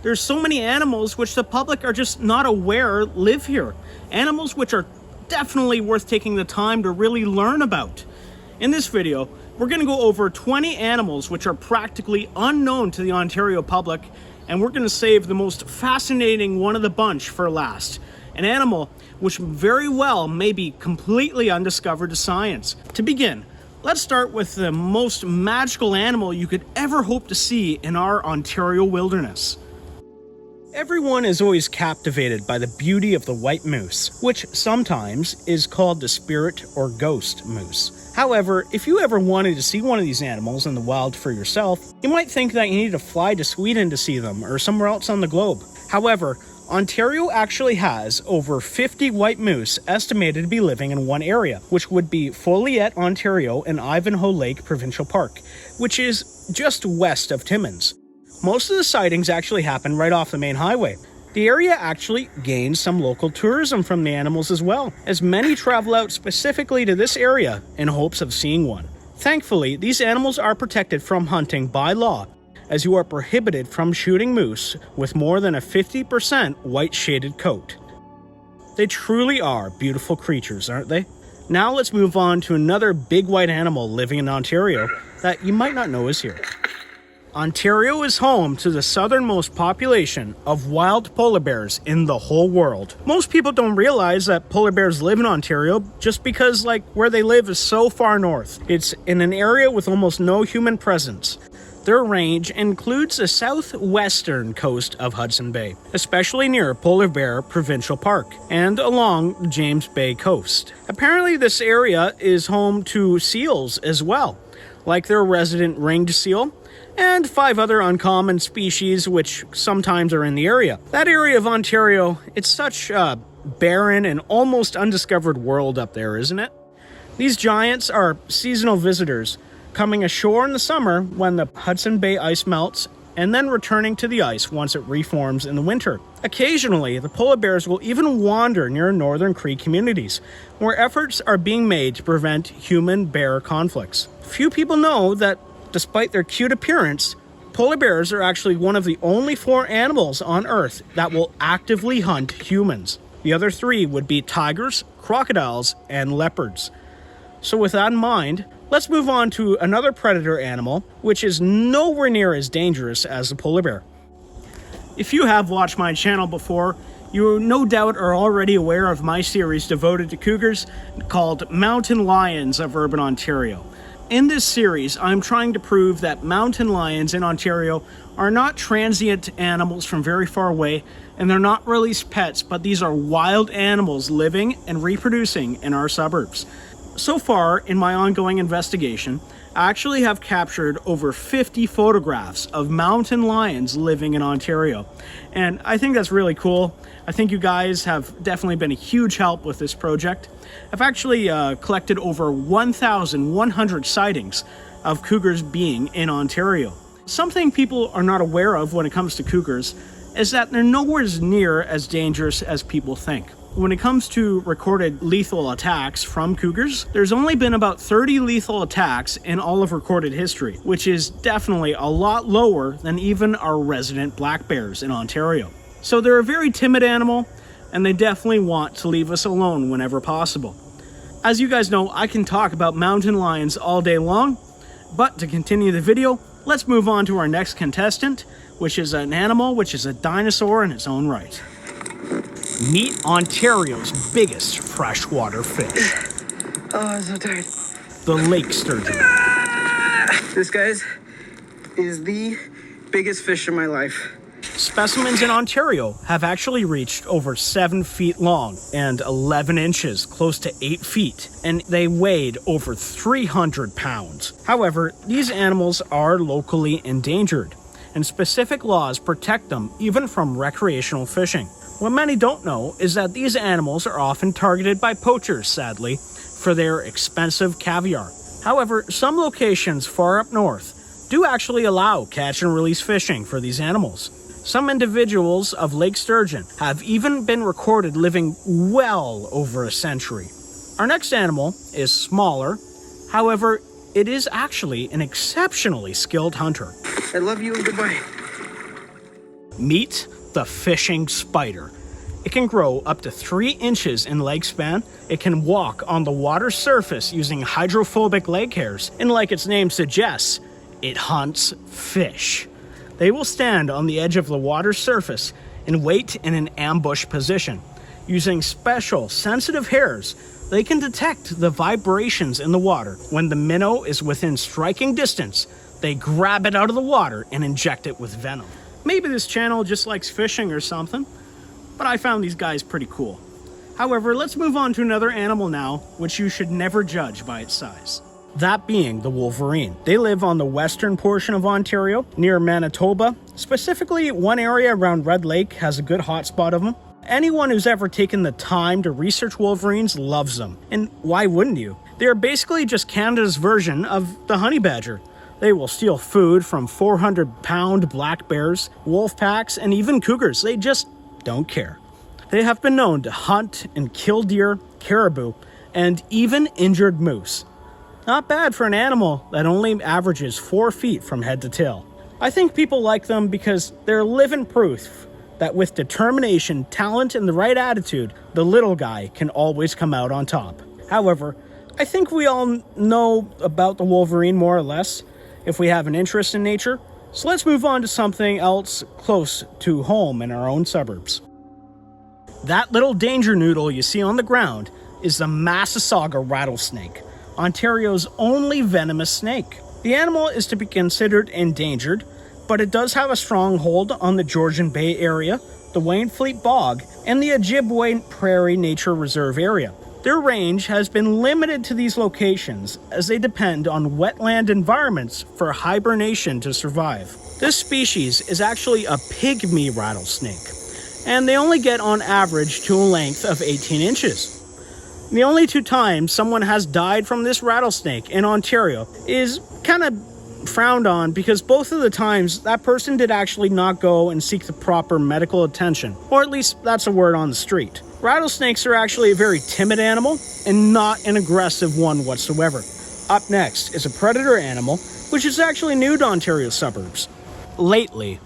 There's so many animals which the public are just not aware live here. Animals which are definitely worth taking the time to really learn about. In this video, we're going to go over 20 animals which are practically unknown to the Ontario public, and we're going to save the most fascinating one of the bunch for last. An animal which very well may be completely undiscovered to science. To begin, let's start with the most magical animal you could ever hope to see in our Ontario wilderness. Everyone is always captivated by the beauty of the white moose, which sometimes is called the spirit or ghost moose. However, if you ever wanted to see one of these animals in the wild for yourself, you might think that you need to fly to Sweden to see them or somewhere else on the globe. However, Ontario actually has over 50 white moose estimated to be living in one area, which would be Folliet, Ontario and Ivanhoe Lake Provincial Park, which is just west of Timmins. Most of the sightings actually happen right off the main highway. The area actually gains some local tourism from the animals as well, as many travel out specifically to this area in hopes of seeing one. Thankfully, these animals are protected from hunting by law, as you are prohibited from shooting moose with more than a 50% white shaded coat. They truly are beautiful creatures, aren't they? Now let's move on to another big white animal living in Ontario that you might not know is here. Ontario is home to the southernmost population of wild polar bears in the whole world. Most people don't realize that polar bears live in Ontario just because where they live is so far north. It's in an area with almost no human presence. Their range includes the southwestern coast of Hudson Bay, especially near Polar Bear Provincial Park, and along the James Bay coast. Apparently this area is home to seals as well, like their resident ringed seal, and 5 other uncommon species which sometimes are in the area. That area of Ontario, it's such a barren and almost undiscovered world up there, isn't it? These giants are seasonal visitors, coming ashore in the summer when the Hudson Bay ice melts, and then returning to the ice once it reforms in the winter. Occasionally, the polar bears will even wander near northern Cree communities, where efforts are being made to prevent human-bear conflicts. Few people know that despite their cute appearance, polar bears are actually one of the only 4 animals on Earth that will actively hunt humans. The other 3 would be tigers, crocodiles, and leopards. So with that in mind, let's move on to another predator animal, which is nowhere near as dangerous as the polar bear. If you have watched my channel before, you no doubt are already aware of my series devoted to cougars called Mountain Lions of Urban Ontario. In this series, I'm trying to prove that mountain lions in Ontario are not transient animals from very far away, and they're not released pets, but these are wild animals living and reproducing in our suburbs. So far, in my ongoing investigation, I actually have captured over 50 photographs of mountain lions living in Ontario. And I think that's really cool. I think you guys have definitely been a huge help with this project. I've actually collected over 1,100 sightings of cougars being in Ontario. Something people are not aware of when it comes to cougars is that they're nowhere near as dangerous as people think. When it comes to recorded lethal attacks from cougars, there's only been about 30 lethal attacks in all of recorded history, which is definitely a lot lower than even our resident black bears in Ontario. So they're a very timid animal, and they definitely want to leave us alone whenever possible. As you guys know, I can talk about mountain lions all day long, but to continue the video, let's move on to our next contestant, which is an animal which is a dinosaur in its own right. Meet Ontario's biggest freshwater fish. Oh, I'm so tired. The lake sturgeon. This, guys, is the biggest fish in my life. Specimens in Ontario have actually reached over 7 feet long and 11 inches, close to 8 feet, and they weighed over 300 pounds. However, these animals are locally endangered, and specific laws protect them even from recreational fishing. What many don't know is that these animals are often targeted by poachers, sadly, for their expensive caviar. However, some locations far up north do actually allow catch and release fishing for these animals. Some individuals of Lake Sturgeon have even been recorded living well over a century. Our next animal is smaller, however, it is actually an exceptionally skilled hunter. I love you and goodbye. Meet the fishing spider. It can grow up to 3 inches in leg span. It can walk on the water's surface using hydrophobic leg hairs, and like its name suggests, it hunts fish. They will stand on the edge of the water's surface and wait in an ambush position. Using special, sensitive hairs, they can detect the vibrations in the water. When the minnow is within striking distance, they grab it out of the water and inject it with venom. Maybe this channel just likes fishing or something, but I found these guys pretty cool. However, let's move on to another animal now, which you should never judge by its size. That being the wolverine. They live on the western portion of Ontario, near Manitoba. Specifically, one area around Red Lake has a good hotspot of them. Anyone who's ever taken the time to research wolverines loves them. And why wouldn't you? They are basically just Canada's version of the honey badger. They will steal food from 400-pound black bears, wolf packs, and even cougars. They just don't care. They have been known to hunt and kill deer, caribou, and even injured moose. Not bad for an animal that only averages 4 feet from head to tail. I think people like them because they're living proof that with determination, talent, and the right attitude, the little guy can always come out on top. However, I think we all know about the wolverine more or less if we have an interest in nature. So let's move on to something else close to home in our own suburbs. That little danger noodle you see on the ground is the Massasauga Rattlesnake, Ontario's only venomous snake. The animal is to be considered endangered, but it does have a strong hold on the Georgian Bay area, the Wainfleet Bog, and the Ojibwe Prairie Nature Reserve area. Their range has been limited to these locations as they depend on wetland environments for hibernation to survive. This species is actually a pygmy rattlesnake, and they only get on average to a length of 18 inches. The only 2 times someone has died from this rattlesnake in Ontario is kind of frowned on because both of the times that person did actually not go and seek the proper medical attention, or at least that's a word on the street. Rattlesnakes are actually a very timid animal and not an aggressive one whatsoever. Up next is a predator animal, which is actually new to Ontario suburbs. Lately,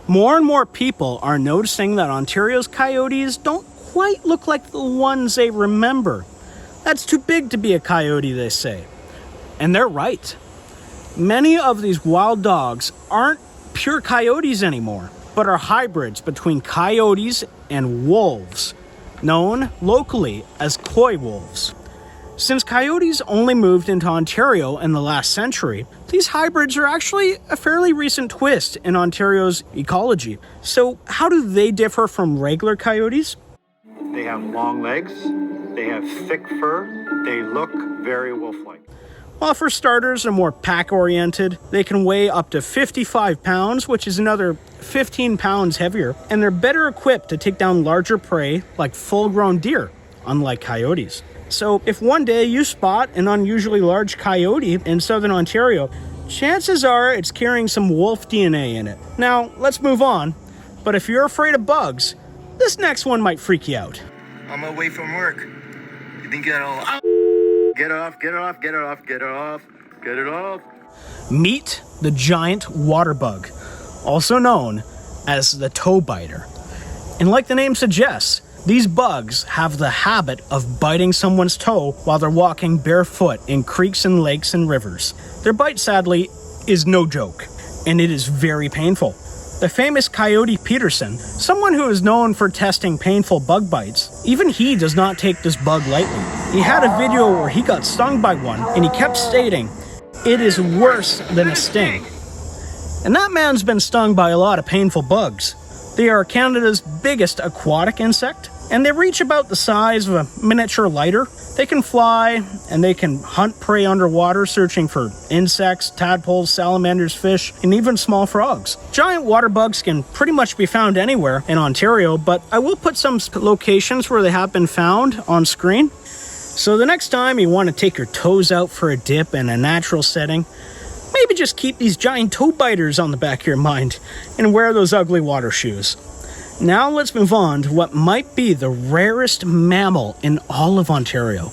more and more people are noticing that Ontario's coyotes don't quite look like the ones they remember. That's too big to be a coyote, they say. And they're right. Many of these wild dogs aren't pure coyotes anymore, but are hybrids between coyotes and wolves, known locally as coy wolves. Since coyotes only moved into Ontario in the last century, these hybrids are actually a fairly recent twist in Ontario's ecology. So how do they differ from regular coyotes? They have long legs, they have thick fur, they look very wolf-like. Well, for starters, they're more pack-oriented. They can weigh up to 55 pounds, which is another 15 pounds heavier, and they're better equipped to take down larger prey like full-grown deer, unlike coyotes. So if one day you spot an unusually large coyote in southern Ontario, chances are it's carrying some wolf DNA in it. Now, let's move on, but if you're afraid of bugs, this next one might freak you out. I'm away from work. You think that'll... Get it off, get it off, get it off, get it off, get it off. Meet the giant water bug, also known as the toe biter. And like the name suggests, these bugs have the habit of biting someone's toe while they're walking barefoot in creeks and lakes and rivers. Their bite, sadly, is no joke, and it is very painful. The famous Coyote Peterson, someone who is known for testing painful bug bites, even he does not take this bug lightly. He had a video where he got stung by one, and he kept stating, "It is worse than a sting." And that man's been stung by a lot of painful bugs. They are Canada's biggest aquatic insect, and they reach about the size of a miniature lighter. They can fly, and they can hunt prey underwater, searching for insects, tadpoles, salamanders, fish, and even small frogs. Giant water bugs can pretty much be found anywhere in Ontario, but I will put some locations where they have been found on screen. So the next time you want to take your toes out for a dip in a natural setting, maybe just keep these giant toe biters on the back of your mind and wear those ugly water shoes. Now let's move on to what might be the rarest mammal in all of Ontario.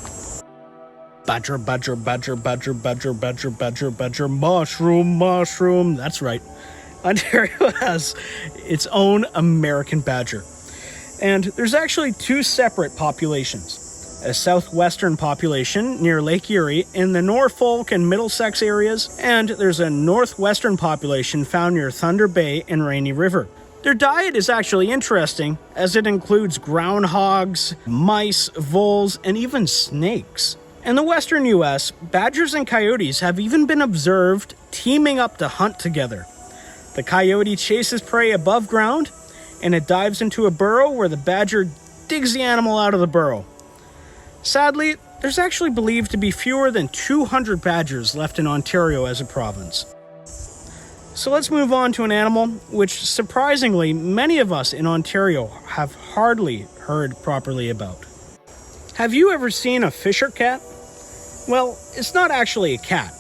Badger, badger, badger, badger, badger, badger, badger, badger, mushroom, mushroom. That's right. Ontario has its own American badger. And there's actually two separate populations. A southwestern population near Lake Erie in the Norfolk and Middlesex areas, and there's a northwestern population found near Thunder Bay and Rainy River. Their diet is actually interesting, as it includes groundhogs, mice, voles, and even snakes. In the western US, badgers and coyotes have even been observed teaming up to hunt together. The coyote chases prey above ground, and it dives into a burrow where the badger digs the animal out of the burrow. Sadly, there's actually believed to be fewer than 200 badgers left in Ontario as a province. So let's move on to an animal which, surprisingly, many of us in Ontario have hardly heard properly about. Have you ever seen a fisher cat? Well, it's not actually a cat.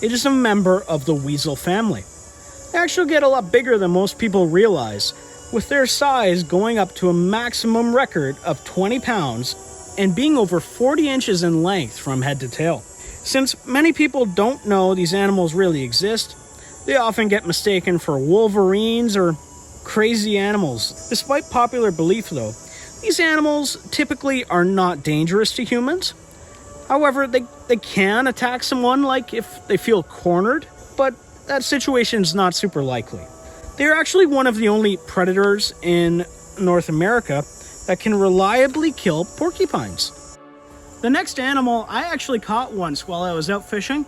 It is a member of the weasel family. They actually get a lot bigger than most people realize, with their size going up to a maximum record of 20 pounds and being over 40 inches in length from head to tail. Since many people don't know these animals really exist, they often get mistaken for wolverines or crazy animals. Despite popular belief though, these animals typically are not dangerous to humans. However, they can attack someone like if they feel cornered, but that situation is not super likely. They're actually one of the only predators in North America that can reliably kill porcupines. The next animal I actually caught once while I was out fishing,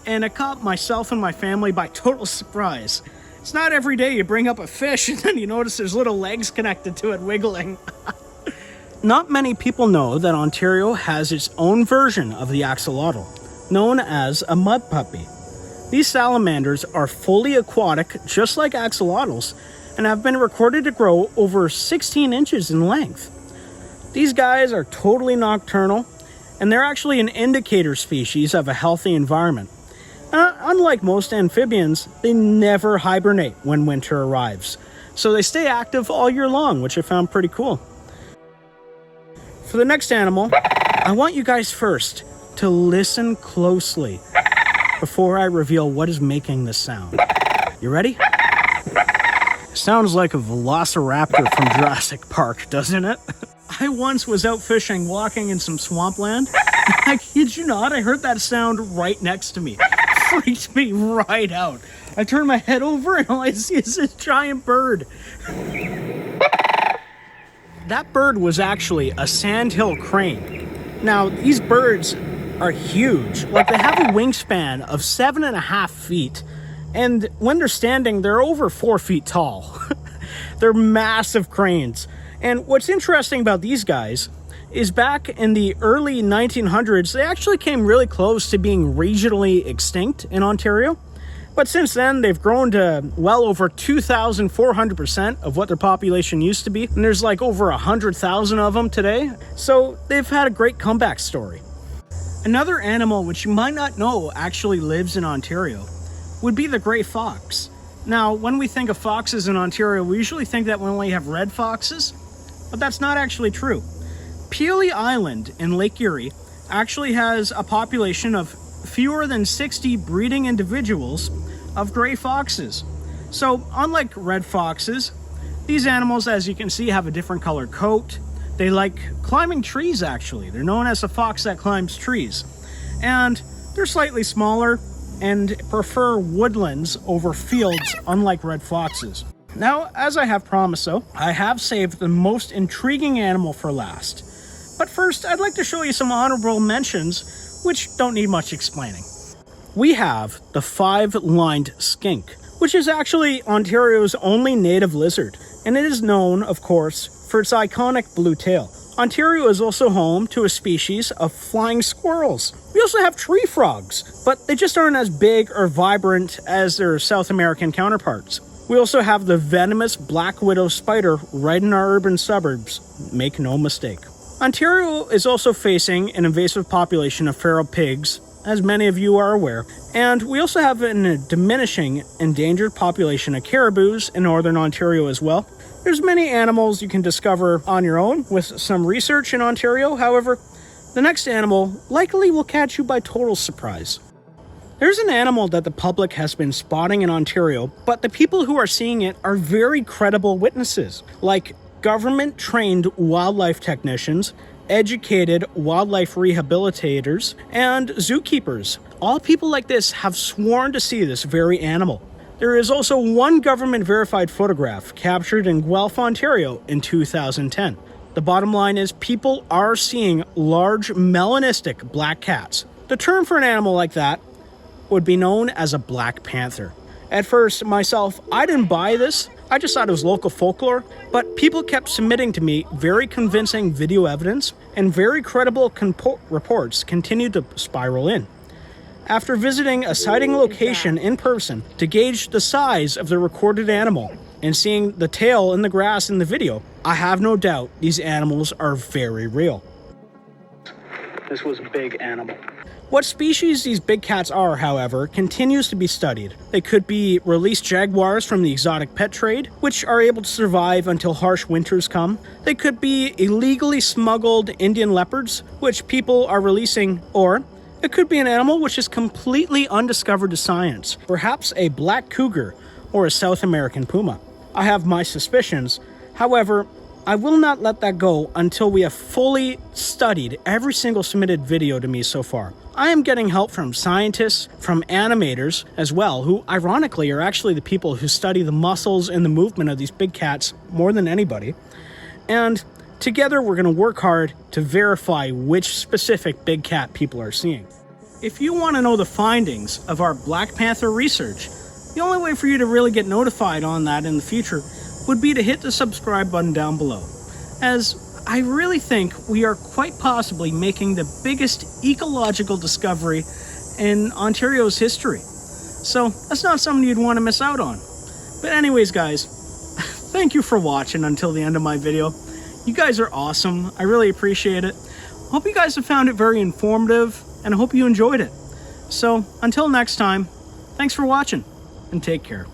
and it caught myself and my family by total surprise. It's not every day you bring up a fish and then you notice there's little legs connected to it wiggling. Not many people know that Ontario has its own version of the axolotl, known as a mud puppy. These salamanders are fully aquatic, just like axolotls, and have been recorded to grow over 16 inches in length. These guys are totally nocturnal, and they're actually an indicator species of a healthy environment. Unlike most amphibians, they never hibernate when winter arrives, so they stay active all year long, which I found pretty cool. For the next animal, I want you guys first to listen closely before I reveal what is making this sound. You ready? Sounds like a velociraptor from Jurassic Park, doesn't it? I once was out fishing, walking in some swampland. I kid you not, I heard that sound right next to me. It freaked me right out. I turned my head over and all I see is this giant bird. That bird was actually a sandhill crane. Now, these birds are huge. Like, they have a wingspan of 7.5 feet. And when they're standing, they're over 4 feet tall. They're massive cranes. And what's interesting about these guys is back in the early 1900s, they actually came really close to being regionally extinct in Ontario. But since then, they've grown to well over 2,400% of what their population used to be. And there's like over 100,000 of them today. So they've had a great comeback story. Another animal which you might not know actually lives in Ontario would be the gray fox. Now, when we think of foxes in Ontario, we usually think that we only have red foxes, but that's not actually true. Peely Island in Lake Erie actually has a population of fewer than 60 breeding individuals of gray foxes. So, unlike red foxes, these animals, as you can see, have a different colored coat. They like climbing trees, actually. They're known as the fox that climbs trees. And they're slightly smaller and prefer woodlands over fields, unlike red foxes. Now, as I have promised though, I have saved the most intriguing animal for last. But first, I'd like to show you some honorable mentions, which don't need much explaining. We have the five-lined skink, which is actually Ontario's only native lizard, and it is known, of course, for its iconic blue tail. Ontario is also home to a species of flying squirrels. We also have tree frogs, but they just aren't as big or vibrant as their South American counterparts. We also have the venomous black widow spider right in our urban suburbs, make no mistake. Ontario is also facing an invasive population of feral pigs, as many of you are aware, and we also have a diminishing endangered population of caribous in northern Ontario as well. There's many animals you can discover on your own with some research in Ontario. However, the next animal likely will catch you by total surprise. There's an animal that the public has been spotting in Ontario, but the people who are seeing it are very credible witnesses, like government-trained wildlife technicians, educated wildlife rehabilitators, and zookeepers. All people like this have sworn to see this very animal. There is also one government-verified photograph captured in Guelph, Ontario in 2010. The bottom line is people are seeing large melanistic black cats. The term for an animal like that would be known as a black panther. At first, myself, I didn't buy this. I just thought it was local folklore, but people kept submitting to me very convincing video evidence, and very credible reports continued to spiral in. After visiting a sighting location in person to gauge the size of the recorded animal and seeing the tail in the grass in the video, I have no doubt these animals are very real. This was a big animal. What species these big cats are, however, continues to be studied. They could be released jaguars from the exotic pet trade, which are able to survive until harsh winters come. They could be illegally smuggled Indian leopards, which people are releasing, or it could be an animal which is completely undiscovered to science, perhaps a black cougar or a South American puma. I have my suspicions. However, I will not let that go until we have fully studied every single submitted video to me so far. I am getting help from scientists, from animators as well, who ironically are actually the people who study the muscles and the movement of these big cats more than anybody. And together we're going to work hard to verify which specific big cat people are seeing. If you want to know the findings of our Black Panther research, the only way for you to really get notified on that in the future would be to hit the subscribe button down below, as I really think we are quite possibly making the biggest ecological discovery in Ontario's history. So that's not something you'd want to miss out on. But anyways, guys, thank you for watching until the end of my video. You guys are awesome. I really appreciate it. Hope you guys have found it very informative, and I hope you enjoyed it. So until next time, thanks for watching, and take care.